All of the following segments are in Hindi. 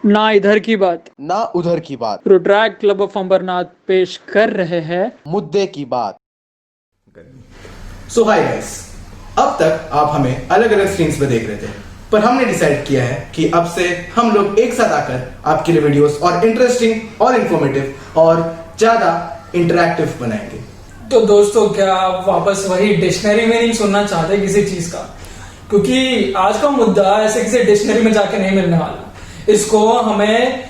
ना इधर की बात ना उधर की बात, रुद्राक्ष क्लब ऑफ अंबरनाथ पेश कर रहे हैं मुद्दे की बात। सो हाय गाइस, अब तक आप हमें अलग अलग स्क्रीन्स पे देख रहे थे, पर हमने डिसाइड किया है कि अब से हम लोग एक साथ आकर आपके लिए वीडियोस और इंटरेस्टिंग और इंफॉर्मेटिव और ज्यादा इंटरैक्टिव बनाएंगे। तो दोस्तों, क्या आप वापस वही डिक्शनरी में नहीं सुनना चाहते किसी चीज का? क्योंकि आज का मुद्दा ऐसे किसी डिक्शनरी में जाके नहीं मिलने वाला। इसको हमें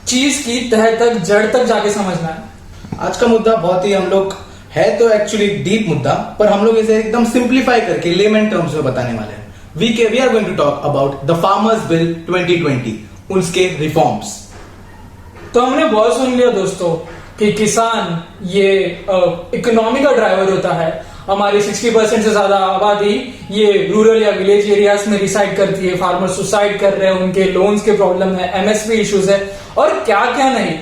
चीज की तह तक, जड़ तक जाके समझना है। आज का मुद्दा बहुत ही हम लोग है तो एक्चुअली डीप मुद्दा, पर हम लोग इसे एकदम सिंप्लीफाई करके लेमन टर्म्स में बताने वाले हैं। We are going to talk about the farmers bill 2020, उसके रिफॉर्म्स। तो हमने बहुत सुन लिया दोस्तों कि किसान ये इकोनॉमी का ड्राइवर होता है। हमारी 60% से ज्यादा आबादी ये रूरल या विलेज एरियाज में रिसाइड करती है। फार्मर सुसाइड कर रहे हैं, उनके लोन्स के प्रॉब्लम है, एमएसपी इश्यूज है और क्या क्या नहीं।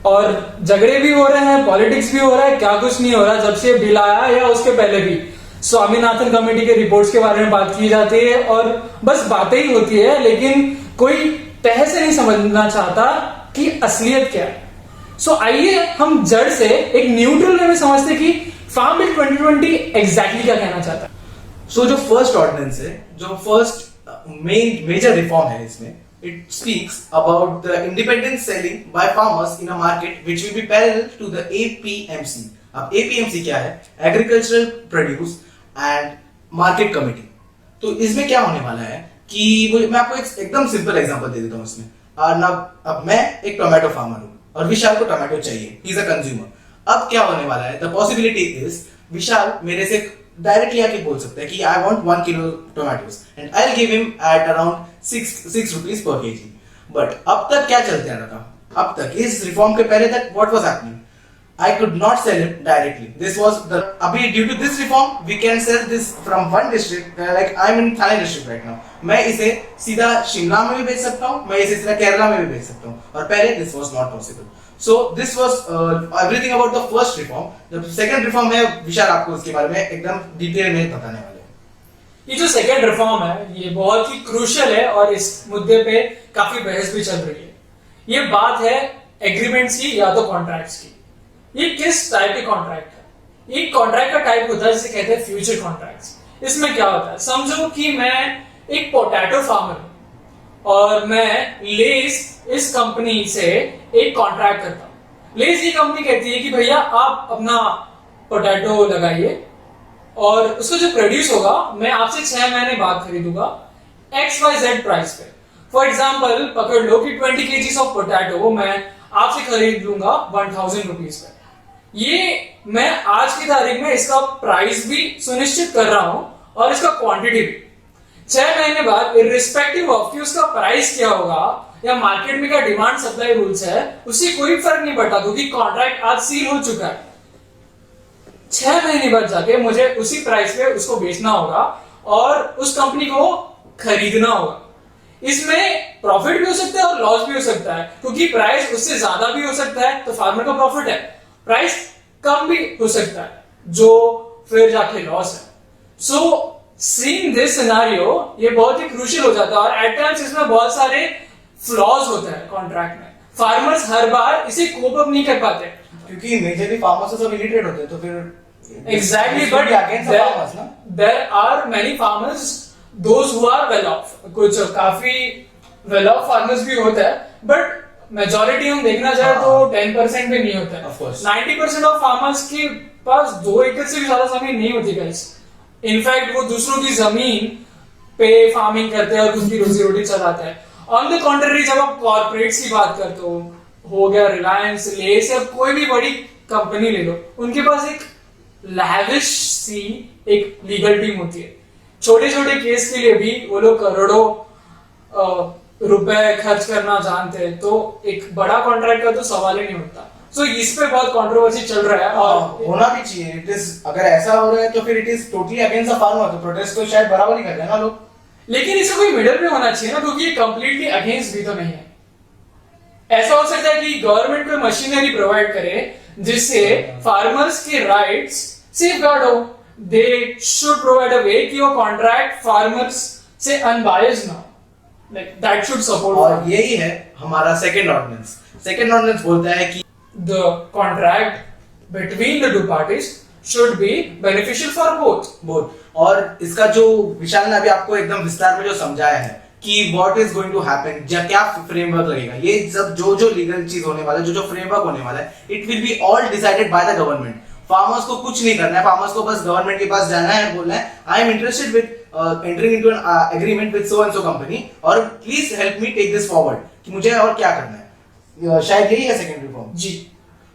और झगड़े भी हो रहे हैं, पॉलिटिक्स भी हो रहा है, क्या कुछ नहीं हो रहा। जब से बिल आया या उसके पहले भी स्वामीनाथन कमेटी के रिपोर्ट्स के बारे में बात की जाती है और बस बातें ही होती है, लेकिन कोई तह से नहीं समझना चाहता कि असलियत क्या है। सो आइए हम जड़ से एक न्यूट्रल वे में समझते कि फार्म बिल 2020 एग्जैक्टली क्या कहना चाहता है। सो जो फर्स्ट ऑर्डिनेंस है, जो फर्स्ट मेजर रिफॉर्म है इसमें, it speaks about the independent selling by farmers in a market which will be parallel to the APMC. अब APMC क्या है? Agricultural Produce and Market Committee. तो इसमें क्या होने वाला है कि मैं आपको एकदम सिंपल एग्जांपल दे देता हूँ इसमें। अब मैं एक टोमेटो फार्मर हूँ और विशाल को टोमेटो चाहिए, ही इज अ कंज्यूमर। अब क्या होने वाला है? द पॉसिबिलिटी इज विशाल मेरे से डायरेक्टली आके बोल सकता है कि I want 1 kilo tomatoes and I will give him at around 6 rupees per KG. But अब तक क्या चलते आ रहा था? अब तक इस रिफॉर्म के पहले तक what was happening? I could not sell it directly. This was the abhi due to this reform we can sell this from one district, like I'm in Thane district right now. मैं इसे सीधा शिमला में भी बेच सकता हूँ, मैं इसे सीधा केरला में भी बेच सकता हूँ, और पहले this was not possible. So this was everything about the first reform. जब second reform है, विशाल आपको उसके बारे में एकदम डिटेल में बताने वाले हैं। ये जो सेकेंड रिफॉर्म है ये बहुत ही क्रूशियल है और इस मुद्दे पे काफी बहस भी चल रही है। ये बात है एग्रीमेंट्स की या तो कॉन्ट्रैक्ट्स की। ये किस टाइप के कॉन्ट्रैक्ट है? एक कॉन्ट्रैक्ट का टाइप होता है जिसे कहते हैं फ्यूचर कॉन्ट्रैक्ट्स। इसमें क्या होता है? समझो कि मैं एक पोटैटो फार्मर हूं और मैं लेस इस कंपनी से एक कॉन्ट्रैक्ट करता हूं। लेस ये कंपनी कहती है कि भैया आप अपना पोटैटो लगाइए और उसका जो प्रोड्यूस होगा मैं आपसे 6 महीने बाद खरीदूंगा XYZ प्राइस पे। फॉर एग्जाम्पल पकड़ लो कि 20 kg ऑफ पोटैटो मैं आपसे खरीद लूंगा 1000 रुपीज पे। ये मैं आज की तारीख में इसका प्राइस भी सुनिश्चित कर रहा हूं और इसका क्वांटिटी भी। 6 महीने बाद इररिस्पेक्टिव ऑफ कि उसका प्राइस क्या होगा या मार्केट में क्या डिमांड सप्लाई रूल्स है, उससे कोई फर्क नहीं पड़ता क्योंकि कॉन्ट्रैक्ट आज सील हो चुका है। 6 महीने बाद जाके मुझे उसी प्राइस पे उसको बेचना होगा और उस कंपनी को खरीदना होगा। इसमें प्रॉफिट भी हो सकता है और लॉस भी हो सकता है, क्योंकि प्राइस उससे ज्यादा भी हो सकता है तो फार्मर का प्रॉफिट है, प्राइस कम भी हो सकता है जो फिर जाके लॉस है। सो सीइंग दिस सिनेरियो ये बहुत ही क्रूशियल हो जाता है और एट टाइम्स इसमें बहुत सारे फ्लॉज होते हैं कॉन्ट्रैक्ट में। फार्मर्स हर बार इसे कोप अप नहीं कर पाते क्योंकि मेजरली फार्मर्स सब इरिटेट होते हैं, तो फिर exactly but there are many farmers those who are well off. कुछ काफी वेल ऑफ फार्मर्स भी होते हैं, बट मेजॉरिटी हम देखना चाहे तो 10% भी नहीं होता है। 90% ऑफ फार्मर्स के पास 2 एकड़ से भी ज्यादा जमीन नहीं होती गाइस। इनफैक्ट वो दूसरों की जमीन पे फार्मिंग करते हैं और उसकी रोजी रोटी चलाते हैं। ऑन द कॉन्ट्ररी जब आप कॉर्पोरेट्स की बात करते हो गया रिलायंस, लेस या कोई भी बड़ी कंपनी ले लो, उनके पास एक लैविश सी एक लीगल टीम होती है। छोटे छोटे केस के लिए भी वो लोग करोड़ों रुपए खर्च करना जानते हैं, तो एक बड़ा कॉन्ट्रैक्ट का तो सवाल ही नहीं होता। सो इस पे बहुत कंट्रोवर्सी चल रहा है और होना भी चाहिए। इट इज, अगर ऐसा हो रहा है तो फिर it is totally against the farmer, तो प्रोटेस्ट को शायद बराबर ही कर देना लोग। लेकिन इसका कोई मिडल पे होना चाहिए ना, क्योंकि ये कंप्लीटली अगेंस्ट भी तो नहीं है। ऐसा हो सकता है कि गवर्नमेंट कोई मशीनरी प्रोवाइड करे जिससे फार्मर्स के राइट्स सेफगार्ड हो। दे शुड प्रोवाइड अ वे कि वो कॉन्ट्रैक्ट फार्मर्स से अनबायस्ड ना हो। Like that should support. और यही है हमारा सेकंड ऑर्डिनेंस. सेकंड ऑर्डिनेंस बोलता है कि The contract between the two parties should be beneficial for both. Both. और इसका जो विशाल ने अभी आपको एकदम विस्तार में जो समझाया है कि what is going to happen, क्या फ्रेमवर्क लगेगा, ये सब जो लीगल चीज होने वाला है, जो फ्रेमवर्क होने वाला है, it will be all decided by the government. Farmers को कुछ नहीं करना है. फार्मर्स को बस गवर्नमेंट के पास जाना है, बोलना है I am interested with entering into an agreement with so and so company और please help me take this forward, कि मुझे और क्या करना है. शायद यही है सेकंड रिफॉर्म. जी.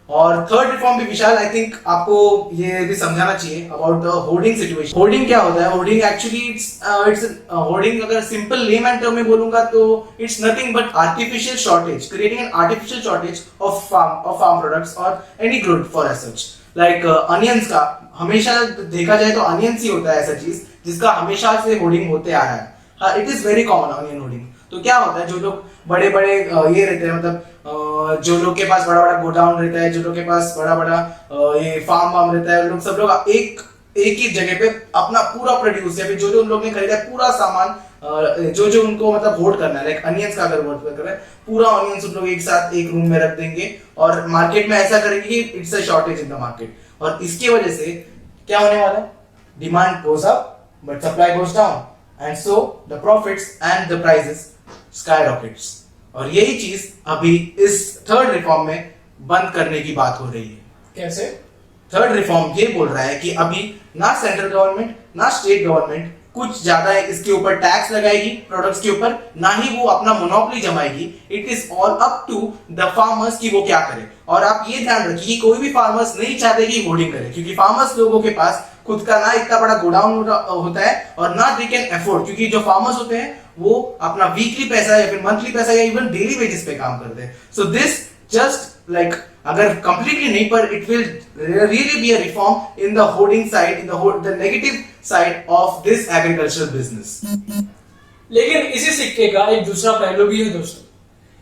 और थर्ड रिफॉर्म भी विशाल आई थिंक आपको ये भी समझाना चाहिए about the hoarding situation. Hoarding क्या होता है? होर्डिंग एक्चुअली इट्स होर्डिंग अगर सिंपल लेमैन टर्म में बोलूंगा तो it's nothing but artificial shortage, creating an artificial shortage of farm products और any good for as such. Like onions का हमेशा देखा जाए तो अनियंस ही होता है ऐसा चीज जिसका हमेशा से होर्डिंग होते आ रहा है. हाँ, it is very common onion hoarding. तो क्या होता है, जो लोग बड़े बड़े ये रहते हैं, मतलब जो लोग के पास बड़ा बड़ा गोडाउन रहता है, जो लोग के पास बड़ा बड़ा ये फार्म रहता है, लोग सब लोग एक ही जगह पे अपना पूरा प्रोड्यूस या फिर जो उन लोग ने खरीदा है पूरा सामान, जो उनको मतलब होल्ड करना है, लाइक अनियंस का अगर वर्ड कर रहे हैं, पूरा अनियंस उन लोग एक साथ एक रूम में रख देंगे और मार्केट में ऐसा करेंगे कि it's a shortage in the market. और इसकी वजह से क्या होने वाला है? Demand goes up but supply goes down and so the profits and the prices skyrockets. और यही चीज अभी इस थर्ड रिफॉर्म में बंद करने की बात हो रही है. कैसे? थर्ड रिफॉर्म ये बोल रहा है कि अभी ना सेंट्रल गवर्नमेंट ना स्टेट गवर्नमेंट कुछ ज्यादा इसके ऊपर टैक्स लगाएगी प्रोडक्ट्स के ऊपर, ना ही वो अपना मोनोपोली जमाएगी. It is all up to the farmers कि वो क्या करे. और आप ये ध्यान रखिए कि कोई भी फार्मर्स नहीं चाहते कि होर्डिंग करे, क्योंकि फार्मर्स लोगों के पास खुद का ना इतना बड़ा गोडाउन होता है और ना दे कैन अफोर्ड, क्योंकि जो फार्मर्स होते हैं वो अपना वीकली पैसा या फिर मंथली पैसा या इवन डेली वेजेस पे काम करते हैं. सो दिस जस्ट लाइक अगर कंप्लीटली नहीं, पर it will really be a reform in the hoarding side, in the negative side of this agricultural business. लेकिन इसी सिक्के का एक दूसरा पहलू भी है दोस्तों.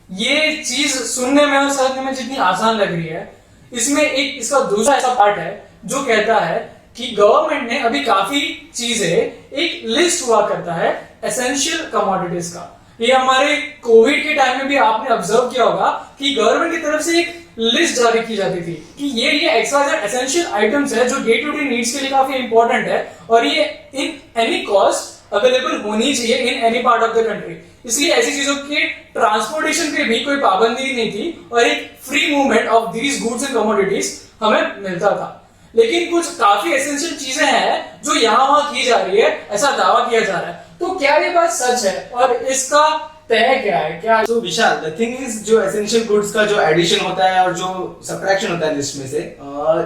ये चीज सुनने में और समझने में जितनी आसान लग रही है, इसमें एक इसका दूसरा ऐसा पार्ट है जो कहता है कि गवर्नमेंट ने अभी काफी चीजें, एक लिस्ट हुआ करता है एसेंशियल कमोडिटीज का. ये हमारे कोविड के टाइम में भी आपने ऑब्जर्व किया होगा कि गवर्नमेंट की तरफ से एक लिस्ट जारी की जाती थी कि ये XYZ एसेंशियल आइटम्स है जो डे टू डे नीड्स के लिए काफी इंपॉर्टेंट है और ये इन एनी कॉस्ट अवेलेबल होनी चाहिए in any part of the country. इसलिए ऐसी चीजों के ट्रांसपोर्टेशन पे भी कोई पाबंदी नहीं थी और एक free movement of these goods and commodities हमें मिलता था. लेकिन कुछ काफी एसेंशियल चीजें हैं जो यहाँ वहां की जा रही है, ऐसा दावा किया जा रहा है. तो क्या ये बात सच है और इसका तय क्या है? क्या तो विशाल, द थिंग इज जो एसेंशियल गुड्स का जो एडिशन होता है और जो सब्ट्रैक्शन होता है लिस्ट में से,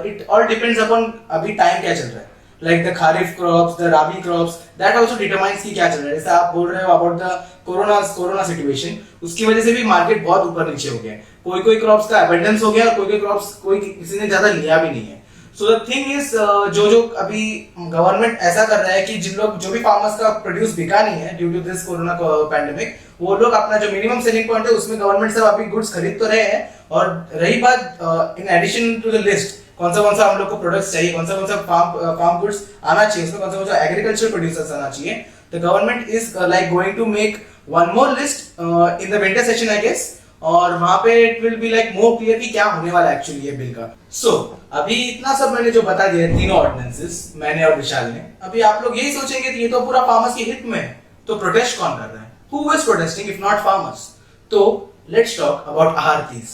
इट ऑल डिपेंड्स अपॉन अभी टाइम क्या चल रहा है. Like the kharif crops, the rabi crops, that also determines कि क्या चल रहा है. जैसे आप बोल रहे हो अबाउट द कोरोना सिचुएशन, उसकी वजह से भी मार्केट बहुत ऊपर नीचे हो गया है. कोई क्रॉप्स का अबंडेंस हो गया और कोई क्रॉप्स किसी ने ज्यादा लिया भी नहीं है. सो द थिंग इज जो अभी गवर्नमेंट ऐसा कर रहा है कि जो भी फार्मर्स का प्रोड्यूस बिका नहीं है due to this corona pandemic, वो लोग अपना जो मिनिमम सेलिंग पॉइंट है उसमें गवर्नमेंट सब अभी गुड्स खरीद तो रहे हैं. और रही बात in addition to the list कौन सा हम लोग को प्रोडक्ट्स चाहिए, कौन सा फार्म गुड्स आना चाहिए, उसमें कौन सा एग्रीकल्चर प्रोड्यूसर्स आना चाहिए, the government is like going to make one more list in the winter session I guess. और वहां पे it will be like more clear कि क्या होने वाला है एक्चुअली ये बिल का. सो अभी इतना सब मैंने जो बता दिया तीनों ऑर्डिनेंसेस, मैंने और विशाल ने, अभी आप लोग यही सोचेंगे कि ये तो पूरा फार्मर्स के हित में है, तो प्रोटेस्ट कौन कर रहा है? Who is protesting if not farmers? तो let's talk about arhtiyas.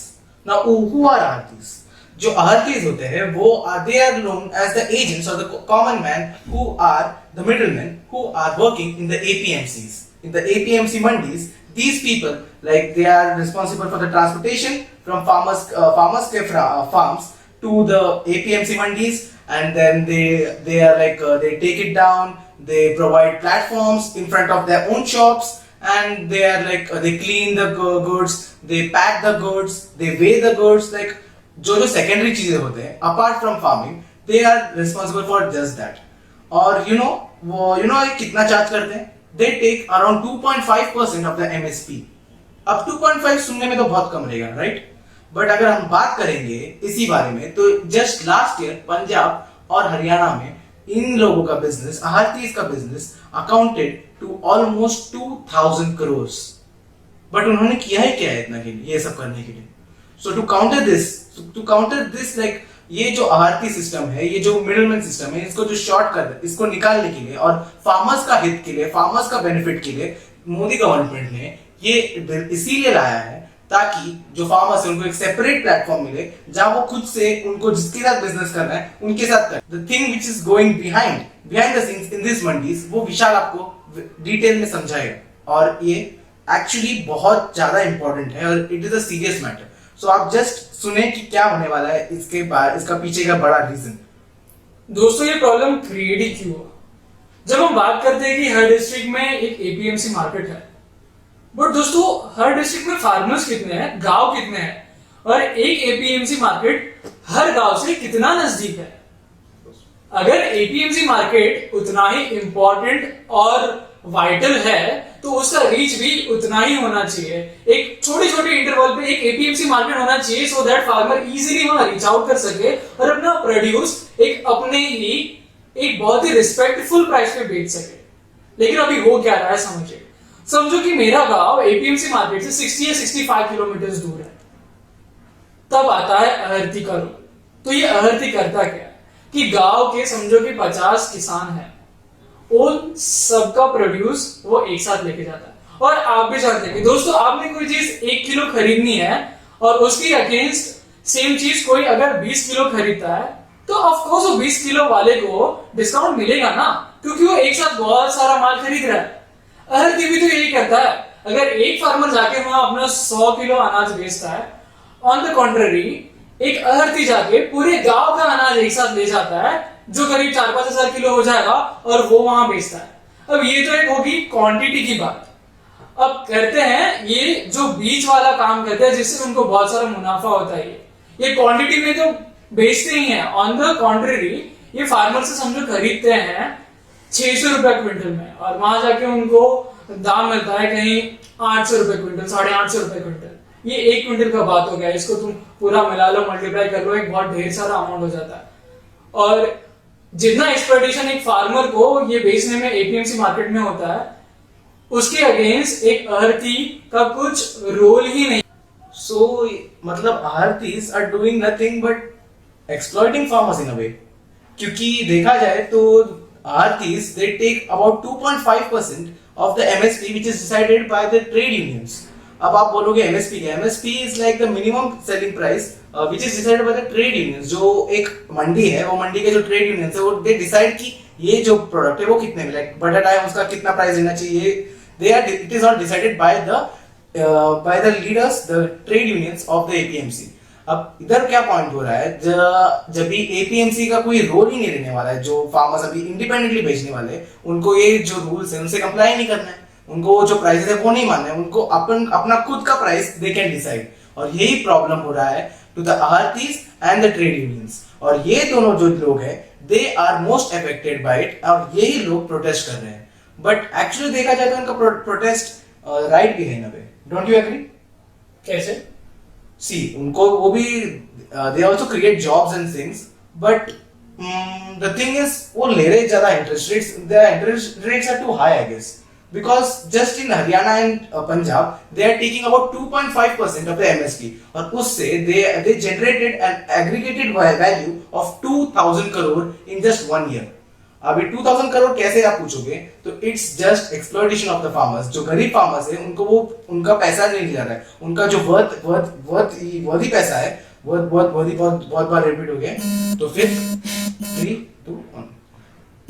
Now who are arhtiyas? जो आहारतीज होते हैं वो they are known as the agents और the common man who are the middleman who are working in the APMCs, in the APMC mandis. These people, like, they are responsible for the transportation from farmers farms to the APMC mandis, and then they are like they take it down, they provide platforms in front of their own shops, and they are like they clean the goods, they pack the goods, they weigh the goods, like जो secondary चीजें होते हैं apart from farming, they are responsible for just that. और you know कितना चार्ज करते हैं? They take around 2.5% of the MSP. अब 2.5 सुनने में तो बहुत कम रहेगा, राइट? बट अगर हम बात करेंगे इसी बारे में, तो जस्ट लास्ट ईयर पंजाब और हरियाणा में इन लोगों का बिजनेस, आहारतीज का business accounted to almost 2000 crores. But उन्होंने किया ही क्या है इतना के लिए, ये सब करने के लिए. सो टू काउंटर दिस लाइक ये जो आरती सिस्टम है, ये जो मिडलमैन सिस्टम है, इसको जो शॉर्ट कर इसको निकालने के लिए और फार्मर्स का हित के लिए, फार्मर्स का बेनिफिट के लिए मोदी गवर्नमेंट ने ये बिल इसीलिए लाया है ताकि जो फार्मर्स है उनको एक सेपरेट प्लेटफॉर्म मिले जहां वो खुद से उनको जिसके साथ बिजनेस करना है उनके साथ करें. The thing which is going behind the scenes in this mandis वो विशाल आपको डिटेल में समझाएगा और ये एक्चुअली बहुत ज्यादा इंपॉर्टेंट है और it is a serious matter. So आप जस्ट सुने कि क्या होने वाला है इसके बाद, इसका पीछे का बड़ा रीजन. दोस्तों ये प्रॉब्लम क्रिएट ही क्यों हुआ? जब हम बात करते हैं कि हर डिस्ट्रिक्ट में एक एपीएमसी मार्केट है, बट दोस्तों हर डिस्ट्रिक्ट में फार्मर्स कितने हैं, गांव कितने हैं, और एक एपीएमसी मार्केट हर गांव से कितना नजदीक है? अगर एपीएमसी मार्केट उतना ही इंपॉर्टेंट और वाइटल है तो उसका रीच भी उतना ही होना चाहिए. एक छोटे छोटे इंटरवल पे एक एपीएमसी मार्केट होना चाहिए सो दैट फार्मर इजीली वहां रीच आउट कर सके और अपना प्रोड्यूस एक अपने ही एक बहुत ही रिस्पेक्टफुल प्राइस पे बेच सके. लेकिन अभी हो क्या रहा है समझिए. समझो कि मेरा गांव एपीएमसी मार्केट से 60 या 65 किलोमीटर दूर है. तब आता है अहर्ती का रूल. तो ये अहर्ती करता क्या है कि गांव के समझो कि 50 किसान हैं, उन सबका प्रोड्यूस वो एक साथ लेके जाता है. और आप भी जानते हैं कि दोस्तों आपने कोई चीज 1 किलो खरीदनी है और उसकी अगेंस्ट सेम चीज कोई अगर 20 किलो खरीदता है तो ऑफ कोर्स वो 20 किलो वाले को डिस्काउंट मिलेगा ना, क्योंकि वो एक साथ बहुत सारा माल खरीद रहा है. अहर्ती भी तो यही करता है. अगर एक फार्मर जाके वहां अपना 100 किलो अनाज बेचता है, ऑन द कॉन्ट्ररी एक अहर्ती जाके पूरे गांव का अनाज एक साथ ले जाता है जो करीब 4-5 हजार किलो हो जाएगा और वो वहां बेचता है. अब ये तो एक होगी क्वांटिटी की बात. अब करते हैं ये जो बीच वाला काम करते हैं जिससे उनको बहुत सारा मुनाफा होता है, ये क्वांटिटी में तो बेचते ही हैं. ऑन द कॉन्ट्ररी ये फार्मर से समझो खरीदते हैं 600 रुपए क्विंटल में और वहां जाके उनको दाम मिलता है कहीं 800 रुपए क्विंटल, 850 रुपए क्विंटल. ये 1 क्विंटल का बात हो गया. इसको तुम पूरा मिला लो, मल्टीप्लाई कर लो, एक बहुत ढेर सारा अमाउंट हो जाता है. और जितना एक्सपेक्टेशन एक फार्मर को ये बेचने में एपीएमसी मार्केट में होता है उसके अगेंस्ट एक अहर्ती का कुछ रोल ही नहीं. सो मतलब arhtiyas are doing nothing but exploiting farmers in a way. क्योंकि देखा जाए तो arhtiyas they take about 2.5% of the MSP which is decided by the trade unions. अब आप बोलोगे एमएसपी क्या? MSP is like the minimum selling price which is decided by the trade unions. जो एक मंडी है, वो मंडी के जो ट्रेड यूनियंस है वो दे डिसाइड कि ये जो प्रोडक्ट है वो कितने में, लाइक बटाटा है उसका कितना प्राइस देना चाहिए. They are it is not decided by the leaders, the trade unions of the APMC. अब इधर क्या पॉइंट हो रहा है, जब भी एपीएमसी का कोई रोल ही नहीं रहने वाला है, जो फार्मर्स अभी इंडिपेंडेंटली बेचने वाले उनको ये जो रूल्स है उनसे कंप्लाई नहीं करना है, उनको जो प्राइसेस है वो नहीं मानना है, उनको अपना खुद का प्राइस दे कैन डिसाइड. और यही प्रॉब्लम हो रहा है टू द आरतीज एंड द ट्रेड यूनियंस. और ये दोनों जो लोग हैं they are most affected by it और यही लोग प्रोटेस्ट कर रहे हैं. बट एक्चुअली देखा जाए तो उनका प्रोटेस्ट राइट भी है ना वे. Don't you agree? कैसे? सी उनको वो भी they also create jobs and things, but the thing is वो ले रहे ज्यादा interest rates. The interest rates are too high I guess, because just in Haryana and Punjab they are taking about 2.5% of the MSP और उससे they generated an aggregated value of 2000 crore in just 1 year. अभी 2000 करोड़ कैसे आप पूछोगे तो it's just exploitation of the farmers. जो गरीब फार्मर्स है उनको वो उनका पैसा नहीं जा रहा है, उनका जो वर्थ ही पैसा है, बहुत बार रिपीट हो गया तो फिर 3 2 1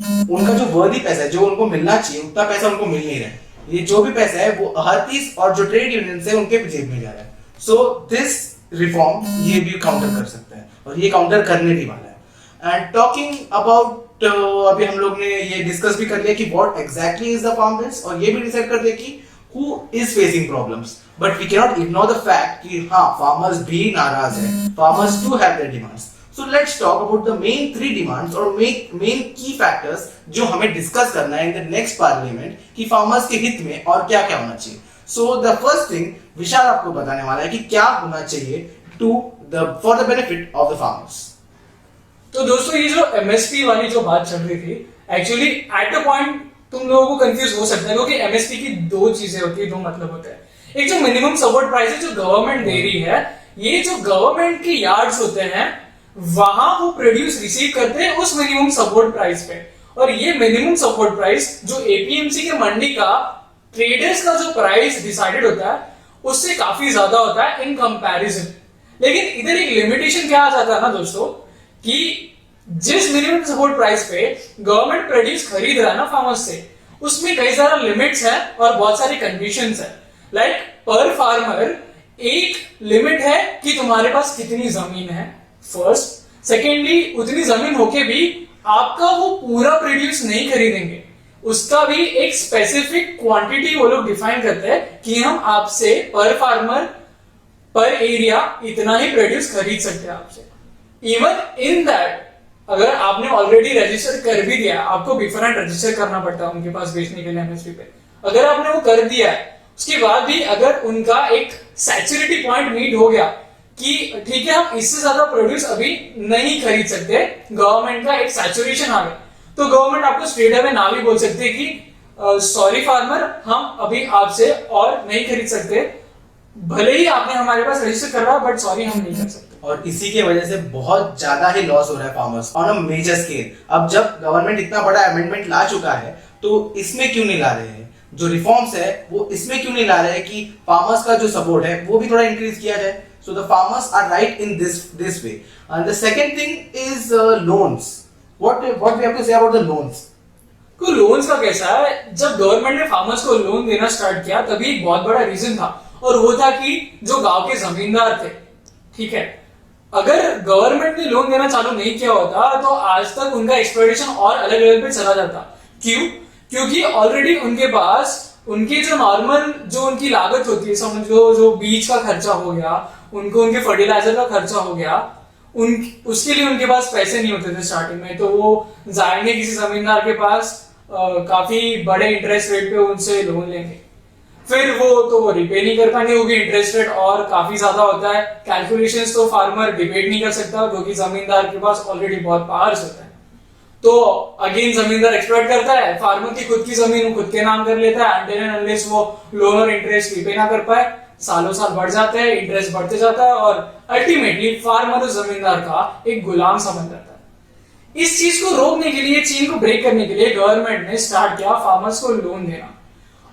उनका जो वर्दी पैसा है जो उनको मिलना चाहिए उतना पैसा उनको मिल नहीं रहा है. ये जो भी पैसा है वो आरतीज और जो ट्रेड यूनियन है उनके जेब में जा रहा है. सो दिस रिफॉर्म ये भी काउंटर कर सकता है और ये काउंटर करने भी वाला है. एंड टॉकिंग अबाउट अभी हम लोग ने ये डिस्कस भी कर लिया कि what exactly is the farm bills और ये भी डिसाइड कर दिया कि who is facing problems. But we can not ignore the fact कि हाँ फार्मर्स भी नाराज है, farmers do have their demands. So let's talk about the main 3 demands or main key factors जो हमें डिस्कस करना है in the next parliament कि फार्मर्स के हित में और क्या क्या होना चाहिए. So the first thing विशाल आपको बताने वाला है कि क्या होना चाहिए for the benefit of the farmers. तो दोस्तों ये जो एमएसपी वाली जो बात चल रही थी, एक्चुअली एट अ पॉइंट तुम लोगों को कंफ्यूज हो सकता है क्योंकि एमएसपी की 2 चीजें होती है, 2 मतलब होते हैं. एक जो मिनिमम सपोर्ट प्राइस है जो गवर्नमेंट दे रही है, ये जो गवर्नमेंट के यार्ड्स होते हैं वहां वो प्रोड्यूस रिसीव करते हैं उस मिनिमम सपोर्ट प्राइस पे, और ये मिनिमम सपोर्ट प्राइस जो एपीएमसी के मंडी का ट्रेडर्स का जो प्राइस डिसाइडेड होता है उससे काफी ज्यादा होता है इन कंपैरिजन। लेकिन इधर एक लिमिटेशन क्या आ जाता है ना दोस्तों, कि जिस मिनिमम सपोर्ट प्राइस पे गवर्नमेंट प्रोड्यूस खरीद रहा है ना फार्मर्स से, उसमें कई सारे लिमिट्स है और बहुत सारी कंडीशंस है। लाइक पर फार्मर एक लिमिट है कि तुम्हारे पास कितनी जमीन है फर्स्ट, सेकेंडली उतनी जमीन होके भी आपका वो पूरा प्रोड्यूस नहीं खरीदेंगे, उसका भी एक स्पेसिफिक क्वांटिटी वो लोग डिफाइन करते हैं कि हम आपसे पर फार्मर पर एरिया इतना ही प्रोड्यूस खरीद सकते हैं आपसे। इवन इन दैट अगर आपने ऑलरेडी रजिस्टर कर भी दिया, आपको बिफोरहैंड रजिस्टर करना पड़ता है उनके पास बेचने के लिए एमएसपी पे, अगर आपने वो कर दिया है उसके बाद भी अगर उनका एक सैचुरिटी पॉइंट मीट हो गया कि ठीक है हम इससे ज्यादा प्रोड्यूस अभी नहीं खरीद सकते, गवर्नमेंट का एक सैचुरेशन आ गया, तो गवर्नमेंट आपको स्ट्रेट अवे ना भी बोल सकते कि सॉरी फार्मर, हम अभी आपसे और नहीं खरीद सकते, भले ही आपने हमारे पास रजिस्टर कर रहा बट सॉरी हम नहीं कर सकते। और इसी के वजह से बहुत ज्यादा ही लॉस हो रहा है farmers on a major scale. अब जब गवर्नमेंट इतना बड़ा अमेंडमेंट ला चुका है तो इसमें क्यों नहीं ला रहे हैं, जो रिफॉर्म्स है वो इसमें क्यों नहीं ला रहे हैं कि फार्मर्स का जो सपोर्ट है वो भी थोड़ा इंक्रीज किया जाए। So the farmers are right in this way. And the second thing is loans. What we have to say about the loans. को लोन्स का कैसा है, जब गवर्नमेंट ने फार्मर्स को लोन देना स्टार्ट किया तभी एक बहुत बड़ा रीजन था, और वो था कि जो गांव के जमींदार थे, ठीक है, अगर गवर्नमेंट ने लोन देना चालू नहीं किया होता तो आज तक उनका एक्सप्लॉयटेशन और अलग लेवल पे चला जाता। क्यों? क्योंकि ऑलरेडी उनके पास उनके जो नॉर्मल जो उनकी लागत होती है, समझो जो बीज का खर्चा हो गया, उनको उनके फर्टिलाइजर का खर्चा हो गया, उसके लिए उनके पास पैसे नहीं होते थे स्टार्टिंग में, तो वो जाएंगे किसी जमींदार के पास, काफी बड़े इंटरेस्ट रेट पे उनसे लोन लेंगे, फिर वो रिपे नहीं कर पाएंगे क्योंकि इंटरेस्ट रेट और काफी ज्यादा होता है। कैलकुलेशंस तो फार्मर डिबेट नहीं कर सकता क्योंकि जमींदार के पास ऑलरेडी बहुत पावर्स होता है, तो अगेन जमींदार एक्सप्लॉइट करता है, फार्मर की खुद की जमीन खुद के नाम कर लेता है, अनटिल एंड अनलेस वो लोन और इंटरेस्ट रिपे ना कर पाए, सालों साल बढ़ जाते हैं, इंटरेस्ट बढ़ते जाता है, और अल्टीमेटली फार्मर उस जमींदार का एक गुलाम सा बन जाता है। इस चीज को रोकने के लिए, चेन को ब्रेक करने के लिए गवर्नमेंट ने स्टार्ट किया फार्मर्स को लोन देना,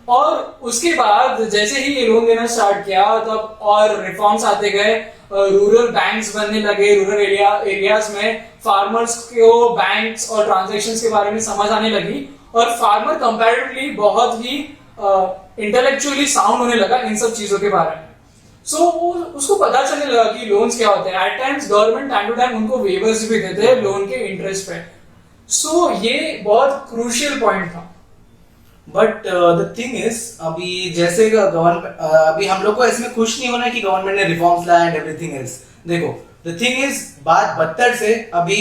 और उसके बाद जैसे ही ये लोन देना स्टार्ट किया तब और रिफॉर्म्स आते गए, रूरल बैंक्स बनने लगे, रूरल एरियाज में फार्मर्स को बैंक्स और ट्रांजैक्शंस के बारे में समझ आने लगी, और फार्मर कंपैरेटिवली बहुत ही इंटेलेक्चुअली साउंड होने लगा इन सब चीजों के बारे में। सो उसको पता चलने लगा कि लोन्स क्या होते हैं। At times government time to time उनको वेवर्स भी देते हैं लोन के इंटरेस्ट पे। सो ये बहुत क्रूशियल पॉइंट था। बट द थिंग इज, अभी जैसे गवर्नमेंट, अभी हम लोग को इसमें खुश नहीं होना कि गवर्नमेंट ने रिफॉर्म्स लाया एंड एवरीथिंग एल्स। देखो, द थिंग इज, बात बदतर से अभी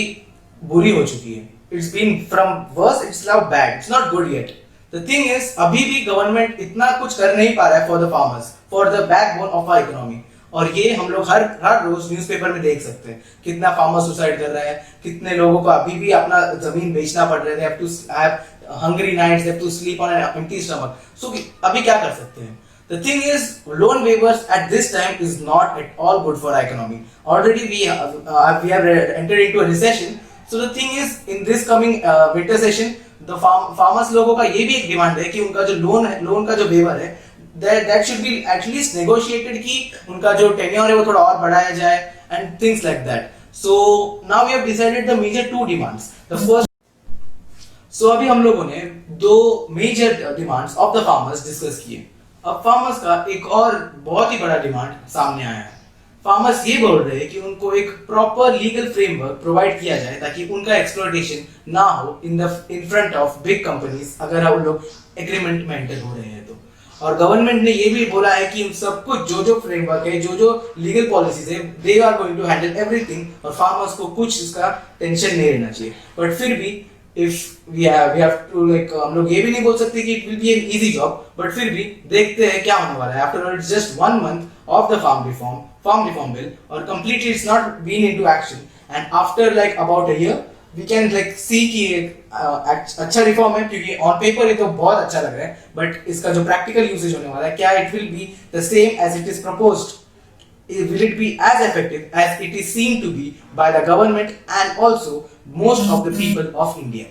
बुरी हो चुकी है। It's been from worse, it's now bad, it's not good yet. The thing is, अभी भी गवर्नमेंट इतना कुछ कर नहीं पा रहा है for the farmers, for the backbone of our economy. और ये हम लोग हर रोज न्यूज़पेपर में देख सकते हैं कितना फार्मर सुसाइड कर रहा है, कितने लोगों को अभी भी अपना जमीन बेचना पड़ रहा है, have to have hungry nights, they have to sleep on an empty stomach. So अभी क्या कर सकते हैं? The thing is, loan waivers at this time is not at all good for our economy. Already we have entered into a recession. So the thing is, in this coming winter session, the farmers लोगों का ये भी एक डिमांड है कि उनका जो लोन का जो वेवर है, that should be at least negotiated कि उनका जो टेन्योर है वो थोड़ा और बढ़ाया जाए and things like that. So now we have decided the major two demands. The first, सो अभी हम लोगों ने दो major demands of the farmers discuss किए। अब फार्मर्स का एक और बहुत ही बड़ा डिमांड सामने आया है। फार्मर्स ये बोल रहे हैं कि उनको एक प्रॉपर लीगल फ्रेमवर्क प्रोवाइड किया जाए ताकि उनका एक्सप्लॉयटेशन ना हो in front of big companies, अगर वो लोग एग्रीमेंट में एंटर हो रहे हैं तो। और गवर्नमेंट ने ये भी बोला है कि सब कुछ जो फ्रेमवर्क है, जो लीगल पॉलिसीज है, they are going to handle everything, और फार्मर्स को कुछ इसका टेंशन नहीं रहना चाहिए। बट फिर भी if we have to हम लोग ये भी नहीं बोल सकते कि it will be an easy job, but फिर भी देखते हैं क्या होने वाला है। After all, it's just 1 month of the farm reform bill, और completely it's not been into action, and after like about a year, we can like see कि अच्छा रिफॉर्म है, क्योंकि ऑन पेपर ये तो बहुत अच्छा लग रहा है, बट इसका जो प्रैक्टिकल यूसेज होने वाला है, क्या it will be the same as it is proposed? Will it be as effective as it is seen to be by the government and also most of the people of India?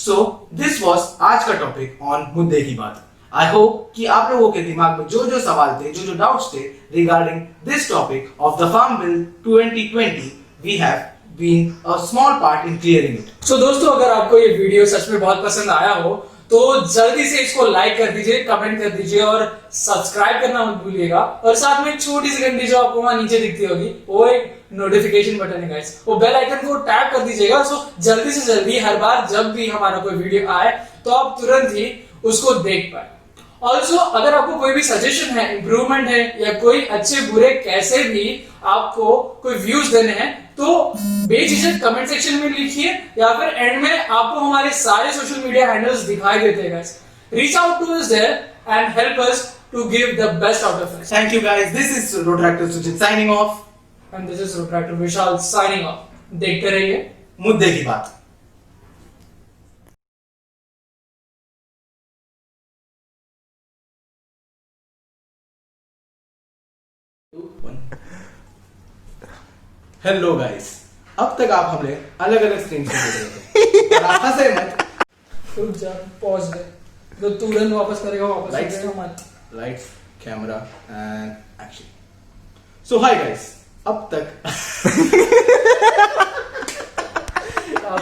So this was आज का टॉपिक ऑन मुद्दे की बात. I hope कि आप लोगों के दिमाग में जो जो सवाल थे, जो जो डाउट्स थे regarding this topic of the Farm Bill 2020, we have been a small part in clearing it. तो दोस्तों, अगर आपको ये वीडियो सच में बहुत पसंद आया हो तो जल्दी से इसको लाइक कर दीजिए, कमेंट कर दीजिए और सब्सक्राइब करना मत भूलिएगा. और साथ में एक छोटी सी घंटी जो आपको वहां नीचे दिखती होगी, वो एक नोटिफिकेशन बटन है गाइस, वो बेल आइकन को टैप कर दीजिएगा. सो जल्दी से जल्दी हर बार जब भी हमारा कोई वीडियो आए तो आप तुरंत ही उसको देख पाए. ऑल्सो अगर आपको कोई भी सजेशन है, इंप्रूवमेंट है, या कोई अच्छे बुरे कैसे भी आपको कोई व्यूज देने हैं तो बेझिझक कमेंट सेक्शन में लिखिए, या फिर एंड में आपको हमारे सारे सोशल मीडिया हैंडल्स दिखाई देते हैं guys. Reach out to us there and help us to give the best out of us. Thank you guys. This is Rotractor Sujit signing off. And this is rotaractor Vishal signing off. देखते रहिए मुद्दे की बात. हेलो गाइस, अब तक आप हमें अलग अलग स्क्रीन से देख रहे थे और आप हंसे मत. रुक जा, पॉज दे, तो तुरंत वापस करेगा, वापस Lights. करेगा मत. Lights, camera and action. So hi guys, अब तक आप